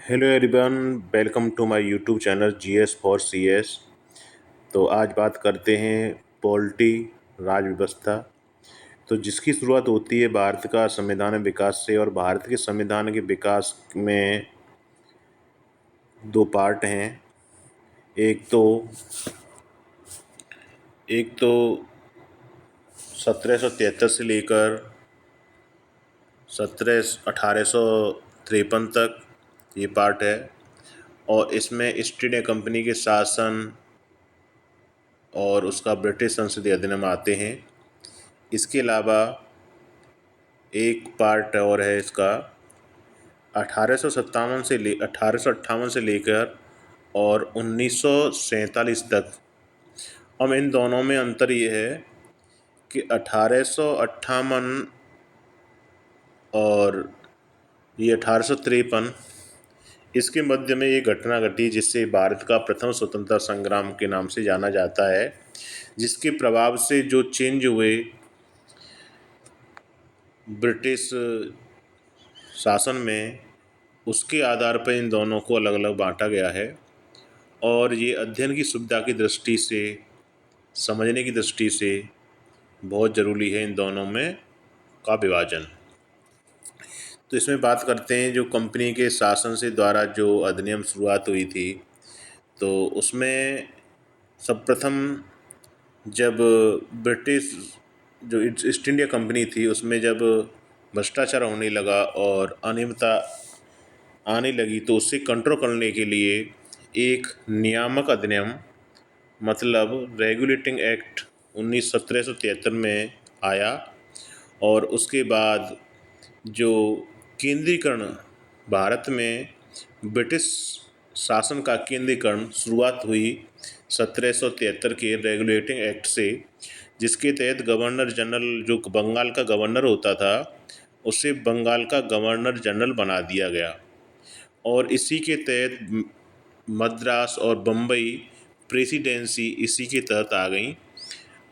Hello everyone, welcome to my YouTube channel GS for CS. तो आज बात करते हैं पॉलिटी, राज व्यवस्था। तो जिसकी शुरुआत होती है भारत का संविधान विकास से। और भारत के संविधान के विकास में दो पार्ट हैं। एक तो एक तो 1773 से लेकर 1853 तक ये पार्ट है। और इसमें ईस्ट इंडिया कंपनी के शासन और उसका ब्रिटिश संसदीय अधिनियम आते हैं। इसके अलावा एक पार्ट और है इसका 1858 से लेकर और 1947 तक। अब इन दोनों में अंतर ये है कि 1858 और ये 1853, इसके मध्य में ये घटना घटी जिससे भारत का प्रथम स्वतंत्रता संग्राम के नाम से जाना जाता है, जिसके प्रभाव से जो चेंज हुए ब्रिटिश शासन में, उसके आधार पर इन दोनों को अलग अलग बांटा गया है। और ये अध्ययन की सुविधा की दृष्टि से, समझने की दृष्टि से बहुत ज़रूरी है इन दोनों में का विभाजन। तो इसमें बात करते हैं जो कंपनी के शासन से द्वारा जो अधिनियम शुरुआत हुई थी। तो उसमें सर्वप्रथम जब ब्रिटिश जो ईस्ट इंडिया कंपनी थी उसमें जब भ्रष्टाचार होने लगा और अनियमितता आने लगी, तो उससे कंट्रोल करने के लिए एक नियामक अधिनियम, मतलब रेगुलेटिंग एक्ट 1773 में आया। और उसके बाद जो केंद्रीकरण, भारत में ब्रिटिश शासन का केंद्रीकरण शुरुआत हुई 1773 के रेगुलेटिंग एक्ट से, जिसके तहत गवर्नर जनरल, जो बंगाल का गवर्नर होता था, उसे बंगाल का गवर्नर जनरल बना दिया गया। और इसी के तहत मद्रास और बम्बई प्रेसिडेंसी इसी के तहत आ गई।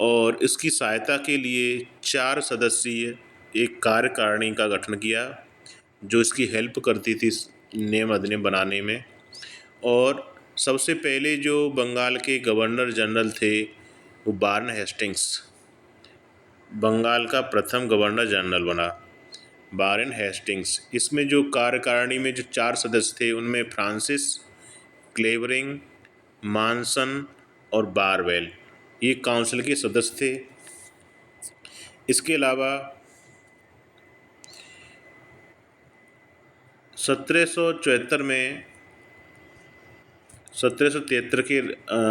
और इसकी सहायता के लिए 4 सदस्यीय एक कार्यकारिणी का गठन किया, जो इसकी हेल्प करती थी नियम अधिनियम बनाने में। और सबसे पहले जो बंगाल के गवर्नर जनरल थे वो वारेन हेस्टिंग्स, बंगाल का प्रथम गवर्नर जनरल बना वारेन हेस्टिंग्स। इसमें जो कार्यकारिणी में जो 4 सदस्य थे उनमें फ्रांसिस, क्लेवरिंग, मानसन और बारवेल, ये काउंसिल के सदस्य थे। इसके अलावा 1773 के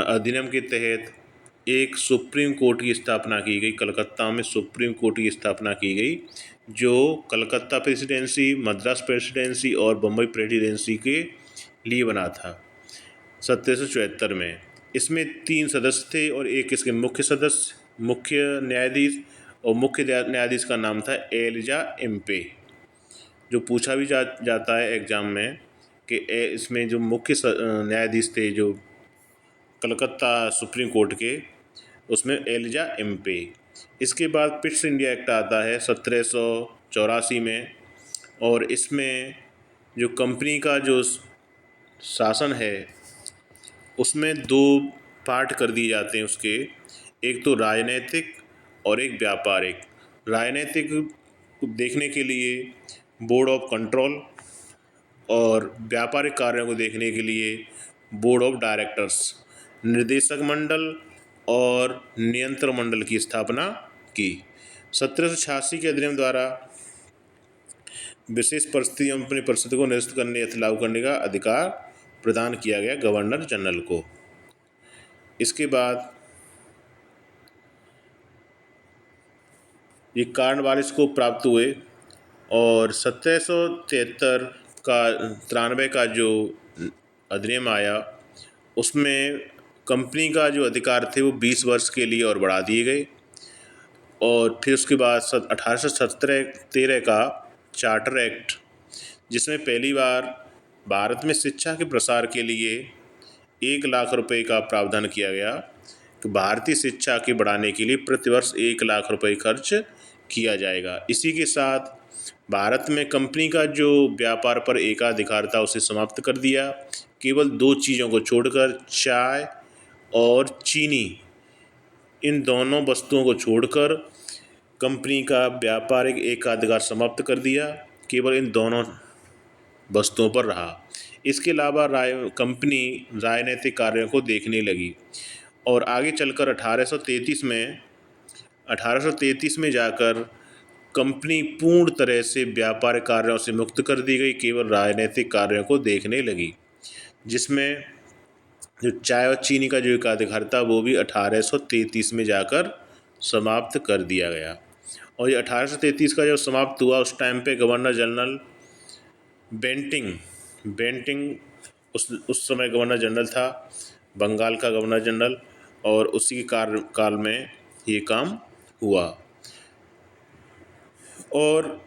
अधिनियम के तहत एक सुप्रीम कोर्ट की स्थापना की गई। कलकत्ता में सुप्रीम कोर्ट की स्थापना की गई, जो कलकत्ता प्रेसिडेंसी, मद्रास प्रेसिडेंसी और बम्बई प्रेसिडेंसी के लिए बना था 1774 में। इसमें 3 सदस्य थे और एक इसके मुख्य सदस्य, मुख्य न्यायाधीश। और मुख्य न्यायाधीश का नाम था एलिजा एम्पे, जो पूछा भी जाता है एग्ज़ाम में कि इसमें जो मुख्य न्यायाधीश थे जो कलकत्ता सुप्रीम कोर्ट के, उसमें एलिजा एम्पे। इसके बाद पिट्स इंडिया एक्ट आता है 1784 में। और इसमें जो कंपनी का जो शासन है उसमें 2 पार्ट कर दिए जाते हैं उसके। एक तो राजनैतिक और एक व्यापारिक। राजनैतिक को देखने के लिए बोर्ड ऑफ कंट्रोल और व्यापारिक कार्यों को देखने के लिए बोर्ड ऑफ डायरेक्टर्स, निर्देशक मंडल और नियंत्रण मंडल की स्थापना की। 1786 के अधिनियम द्वारा विशेष परिस्थितियों में अपनी परिस्थिति को निरस्त करने या लागू करने का अधिकार प्रदान किया गया गवर्नर जनरल को। इसके बाद ये कार्नवालिस को प्राप्त हुए। और 1773 का 93 का जो अधिनियम आया उसमें कंपनी का जो अधिकार थे वो 20 वर्ष के लिए और बढ़ा दिए गए। और फिर उसके बाद 1813 का चार्टर एक्ट, जिसमें पहली बार भारत में शिक्षा के प्रसार के लिए 1 लाख रुपए का प्रावधान किया गया कि भारतीय शिक्षा के बढ़ाने के लिए प्रतिवर्ष 1 लाख रुपए खर्च किया जाएगा। इसी के साथ भारत में कंपनी का जो व्यापार पर एकाधिकार था उसे समाप्त कर दिया। केवल दो चीज़ों को छोड़कर, चाय और चीनी, इन दोनों वस्तुओं को छोड़कर कंपनी का व्यापारिक एकाधिकार समाप्त कर दिया। केवल इन दोनों वस्तुओं पर रहा। इसके अलावा कंपनी राजनीतिक कार्यों को देखने लगी और आगे चलकर 1833 में जाकर कंपनी पूर्ण तरह से व्यापारिक कार्यों से मुक्त कर दी गई, केवल राजनीतिक कार्यों को देखने लगी, जिसमें जो चाय और चीनी का जो एकाधिकार था वो भी 1833 में जाकर समाप्त कर दिया गया। और ये 1833 का जब समाप्त हुआ उस टाइम पे गवर्नर जनरल बेंटिंग बेंटिंग उस समय गवर्नर जनरल था, बंगाल का गवर्नर जनरल, और उसी के कार्यकाल में ये काम हुआ। और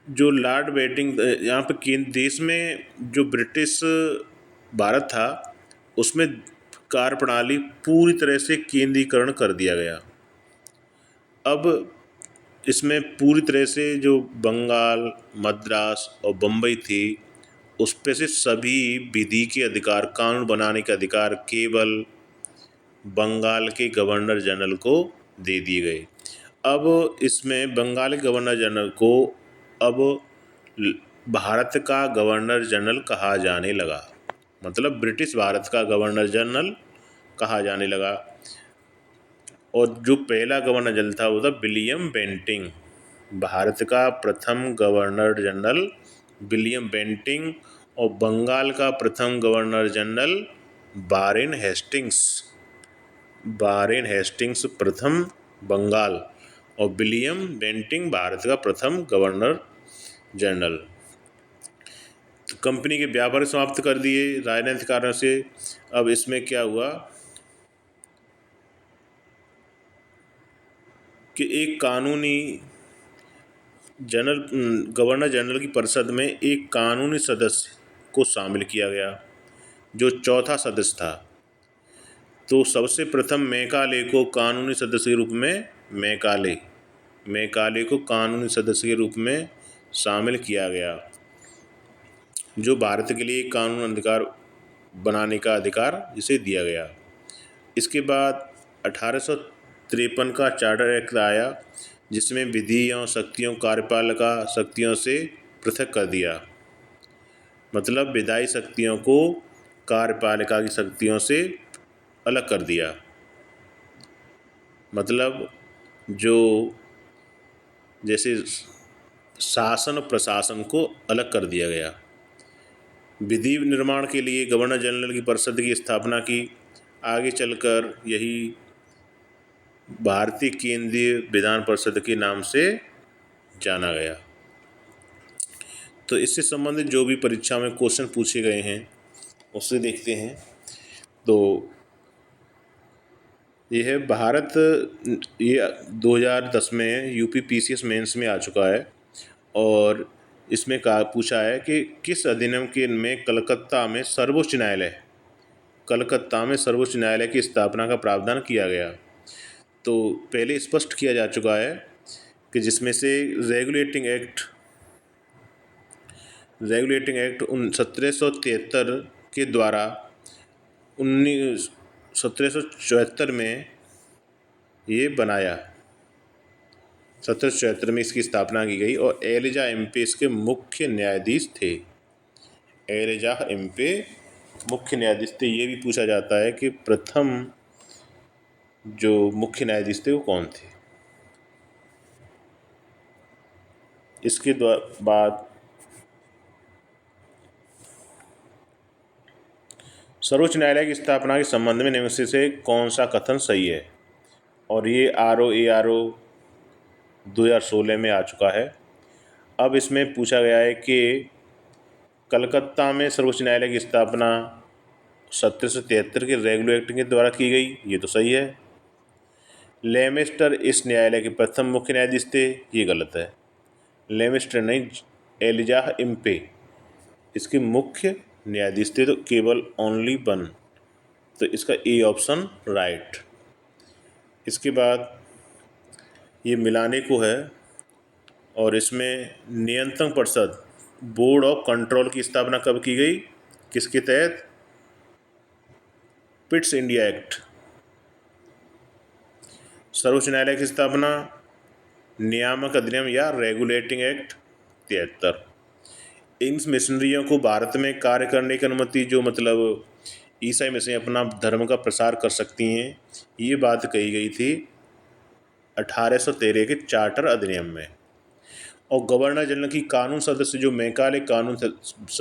जो लॉर्ड बेंटिंग यहाँ पे केंद्र देश में जो ब्रिटिश भारत था उसमें कार्य प्रणाली पूरी तरह से केंद्रीकरण कर दिया गया। अब इसमें पूरी तरह से जो बंगाल, मद्रास और बम्बई थी उस पे से सभी विधि के अधिकार, कानून बनाने के अधिकार केवल बंगाल के गवर्नर जनरल को दे दिए गए। अब इसमें बंगाल के गवर्नर जनरल को अब भारत का गवर्नर जनरल कहा जाने लगा, मतलब ब्रिटिश भारत का गवर्नर जनरल कहा जाने लगा। और जो पहला गवर्नर जनरल था वो था विलियम बेंटिंग, भारत का प्रथम गवर्नर जनरल विलियम बेंटिंग। और बंगाल का प्रथम गवर्नर जनरल वारेन हेस्टिंग्स प्रथम बंगाल, और विलियम बेंटिंग भारत का प्रथम गवर्नर जनरल। तो कंपनी के व्यापार समाप्त कर दिए राजनीतिक कारणों से। अब इसमें क्या हुआ कि एक कानूनी गवर्नर जनरल की परिषद में एक कानूनी सदस्य को शामिल किया गया जो चौथा सदस्य था। तो सबसे प्रथम मैकाले को कानूनी सदस्य के रूप में मैकाले को कानूनी सदस्य के रूप में शामिल किया गया, जो भारत के लिए कानून अधिकार बनाने का अधिकार जिसे दिया गया। इसके बाद 1853 का चार्टर एक्ट आया जिसमें विधियों, शक्तियों, कार्यपालिका शक्तियों से पृथक कर दिया, मतलब विधायी शक्तियों को कार्यपालिका की शक्तियों से अलग कर दिया। मतलब जो जैसे शासन और प्रशासन को अलग कर दिया गया। विधि निर्माण के लिए गवर्नर जनरल की परिषद की स्थापना की। आगे चलकर यही भारतीय केंद्रीय विधान परिषद के नाम से जाना गया। तो इससे संबंधित जो भी परीक्षा में क्वेश्चन पूछे गए हैं उससे देखते हैं। तो ये है भारत, ये 2010 में यूपी पीसीएस मेंस में आ चुका है और इसमें पूछा है कि किस अधिनियम के में कलकत्ता में सर्वोच्च न्यायालय की स्थापना का प्रावधान किया गया। तो पहले स्पष्ट किया जा चुका है कि जिसमें से रेगुलेटिंग एक्ट 1773 के द्वारा 1774 में ये बनाया, 1774 में इसकी स्थापना की गई और एलिजा एम्पे इसके मुख्य न्यायाधीश थे। ये भी पूछा जाता है कि प्रथम जो मुख्य न्यायाधीश थे वो कौन थे। इसके बाद सर्वोच्च न्यायालय की स्थापना के संबंध में निम्न से कौन सा कथन सही है, और ये ROARO 2016 में आ चुका है। अब इसमें पूछा गया है कि कलकत्ता में सर्वोच्च न्यायालय की स्थापना 1773 के रेगुलेटिंग के द्वारा की गई, ये तो सही है। लेमेस्टर इस न्यायालय के प्रथम मुख्य न्यायाधीश थे, ये गलत है। लेमेस्टर नहीं, एलिजा इम्पे इसके मुख्य न्यायाधीश थे, तो केवल ओनली वन, तो इसका ए ऑप्शन राइट। इसके बाद ये मिलाने को है और इसमें नियंत्रण परिषद बोर्ड ऑफ कंट्रोल की स्थापना कब की गई, किसके तहत? Pitt's India act. सर्वोच्च न्यायालय की स्थापना नियामक अधिनियम या रेगुलेटिंग एक्ट 73। इन मिशनरियों को भारत में कार्य करने की अनुमति, जो मतलब ईसाई मिशन अपना धर्म का प्रसार कर सकती हैं, ये बात कही गई थी 1813 के चार्टर अधिनियम में। और गवर्नर जनरल की कानून सदस्य, जो मैकाले कानून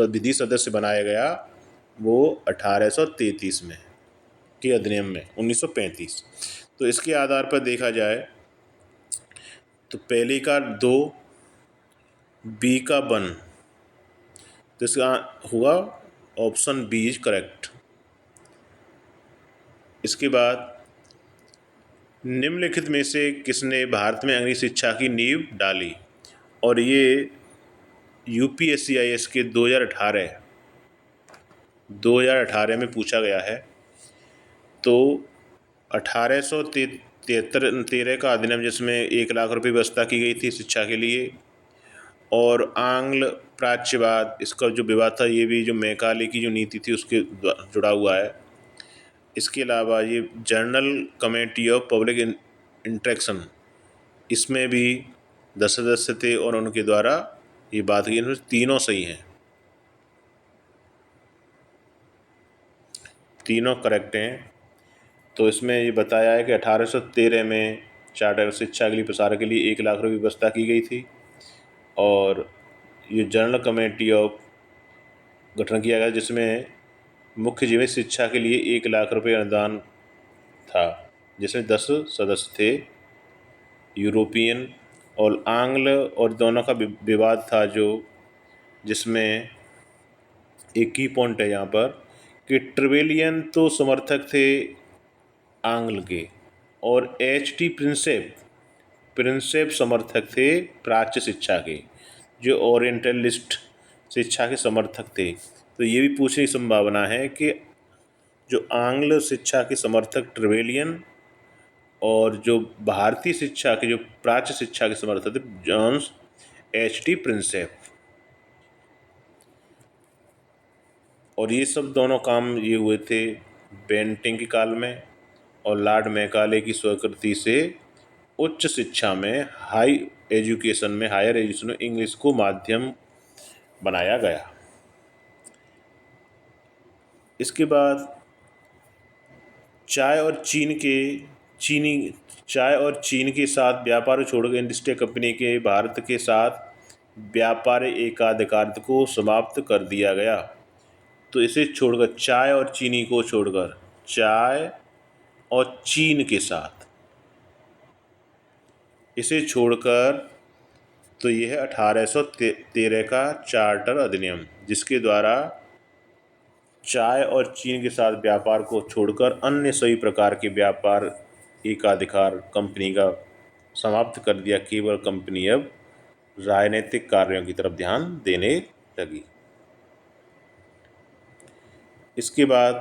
विधि सदस्य बनाया गया, वो 1833 में के अधिनियम में 1935। तो इसके आधार पर देखा जाए तो पहले का 2, बी का 1, तो इसका हुआ ऑप्शन बी इज करेक्ट। इसके बाद निम्नलिखित में से किसने भारत में अंग्रेजी शिक्षा की नींव डाली? और ये UPSCIS के 2018 में पूछा गया है। तो 1813 का अधिनियम, जिसमें 1 लाख रुपए व्यवस्था की गई थी शिक्षा के लिए, और आंग्ल प्राच्यवाद, इसका जो विवाद था, ये भी जो मैकाले की जो नीति थी उसके जुड़ा हुआ है। इसके अलावा ये journal committee of public interaction, इसमें भी 10 सदस्य थे और उनके द्वारा ये बात की, इनमें तीनों सही हैं, तीनों करेक्ट हैं। तो इसमें ये बताया है कि 1813 में चार्टर शिक्षा के लिए प्रसार के लिए 1 लाख रुपए की व्यवस्था की गई थी, और ये जनरल कमेटी ऑफ गठन किया गया, जिसमें मुख्य जीवन शिक्षा के लिए 1 लाख रुपए अनुदान था, जिसमें 10 सदस्य थे। यूरोपियन और आंग्ल और दोनों का विवाद था, जो जिसमें एक ही पॉइंट है यहाँ पर कि ट्रेवेलियन तो समर्थक थे आंग्ल के, और HT प्रिंसेप समर्थक थे प्राच्य शिक्षा के, जो ओरिएंटलिस्ट शिक्षा के समर्थक थे। तो ये भी पूछने की संभावना है कि जो आंग्ल शिक्षा के समर्थक ट्रेवेलियन और जो भारतीय शिक्षा के, जो प्राच्य शिक्षा के समर्थक थे, जॉन्स HT प्रिंसेप। और ये सब दोनों काम ये हुए थे बेंटिंग के काल में, और लॉर्ड मैकाले की स्वीकृति से उच्च शिक्षा में, हायर एजुकेशन में इंग्लिश को माध्यम बनाया गया। इसके बाद चाय और चीन के साथ व्यापार छोड़कर ईस्ट इंडिया कंपनी के भारत के साथ व्यापार एकाधिकार को समाप्त कर दिया गया। तो इसे छोड़कर, चाय और चीनी को छोड़कर, चाय और चीन के साथ, इसे छोड़कर, तो यह है 1813 का चार्टर अधिनियम, जिसके द्वारा चाय और चीन के साथ व्यापार को छोड़कर अन्य सभी प्रकार के व्यापार एकाधिकार कंपनी का समाप्त कर दिया। केवल कंपनी अब राजनीतिक कार्यों की तरफ ध्यान देने लगी। इसके बाद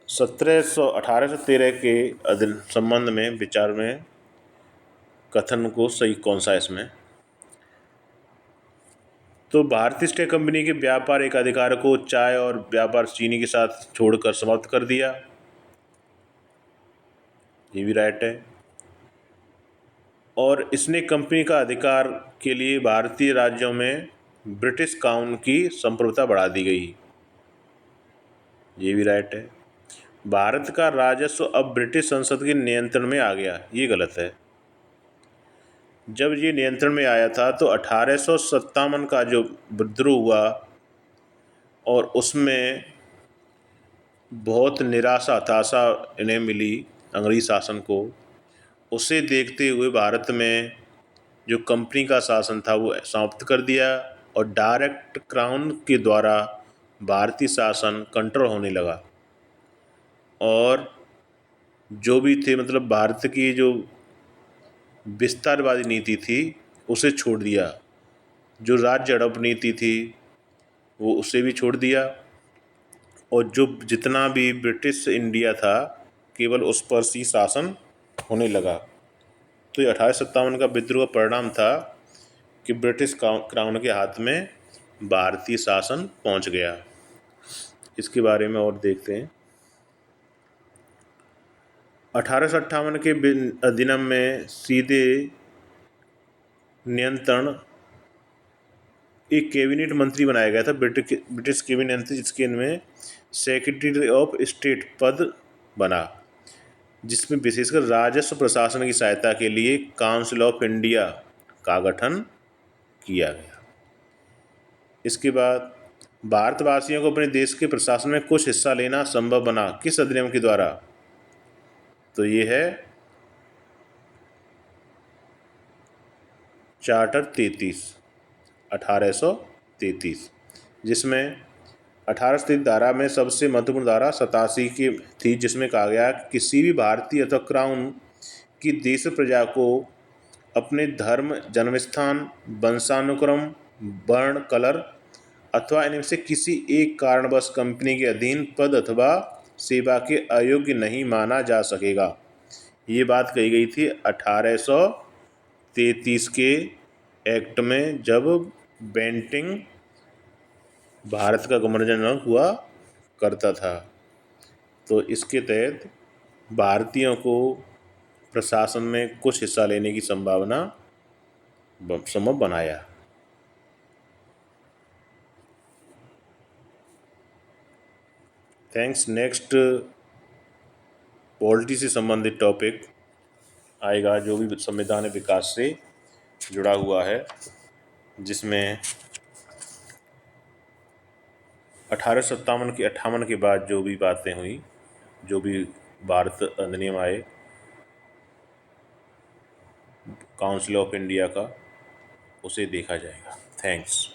1813 के संबंध में विचार में कथन को सही कौन सा है इसमें? तो भारतीय स्टेट कंपनी के व्यापार एकाधिकार को चाय और व्यापार चीनी के साथ छोड़कर समाप्त कर दिया, ये भी राइट है। और इसने कंपनी का अधिकार के लिए भारतीय राज्यों में ब्रिटिश काउंसिल की संप्रभुता बढ़ा दी गई, ये भी राइट है। भारत का राजस्व अब ब्रिटिश संसद के नियंत्रण में आ गया, ये गलत है। जब ये नियंत्रण में आया था तो 1857 का जो विद्रोह हुआ, और उसमें बहुत निराशा हताशा इन्हें मिली अंग्रेजी शासन को, उसे देखते हुए भारत में जो कंपनी का शासन था वो समाप्त कर दिया, और डायरेक्ट क्राउन के द्वारा भारतीय शासन कंट्रोल होने लगा। और जो भी थे, मतलब भारत की जो विस्तारवादी नीति थी उसे छोड़ दिया, जो राज्य हड़प नीति थी वो उसे भी छोड़ दिया, और जो जितना भी ब्रिटिश इंडिया था केवल उस पर ही शासन होने लगा। तो ये 1857 का विद्रोह का परिणाम था कि ब्रिटिश क्राउन के हाथ में भारतीय शासन पहुंच गया। इसके बारे में और देखते हैं। 1858 के अधिनियम में सीधे नियंत्रण एक कैबिनेट मंत्री बनाया गया था, ब्रिटिश कैबिनेट मंत्री, जिसके में सेक्रेटरी ऑफ स्टेट पद बना, जिसमें विशेषकर राजस्व प्रशासन की सहायता के लिए काउंसिल ऑफ इंडिया का गठन किया गया। इसके बाद भारतवासियों को अपने देश के प्रशासन में कुछ हिस्सा लेना संभव बना, किस अधिनियम के द्वारा? तो ये है चार्टर 33, 1833, जिसमें 1833 धारा में सबसे महत्वपूर्ण धारा 87 की थी, जिसमें कहा गया कि किसी भी भारतीय अथवा क्राउन की देश प्रजा को अपने धर्म, जन्मस्थान, वंशानुक्रम, वर्ण, कलर अथवा इनमें से किसी एक कारणवश कंपनी के अधीन पद अथवा सेवा के अयोग्य नहीं माना जा सकेगा। ये बात कही गई थी 1833 के एक्ट में, जब बेंटिंग भारत का गवर्नर जनरल हुआ करता था। तो इसके तहत भारतीयों को प्रशासन में कुछ हिस्सा लेने की संभावना संभव बनाया। थैंक्स। नेक्स्ट पॉलिटी से संबंधित टॉपिक आएगा, जो भी संवैधानिक विकास से जुड़ा हुआ है, जिसमें 1857 के बाद जो भी बातें हुई, जो भी भारत अधिनियम आए काउंसिल ऑफ इंडिया का, उसे देखा जाएगा। थैंक्स।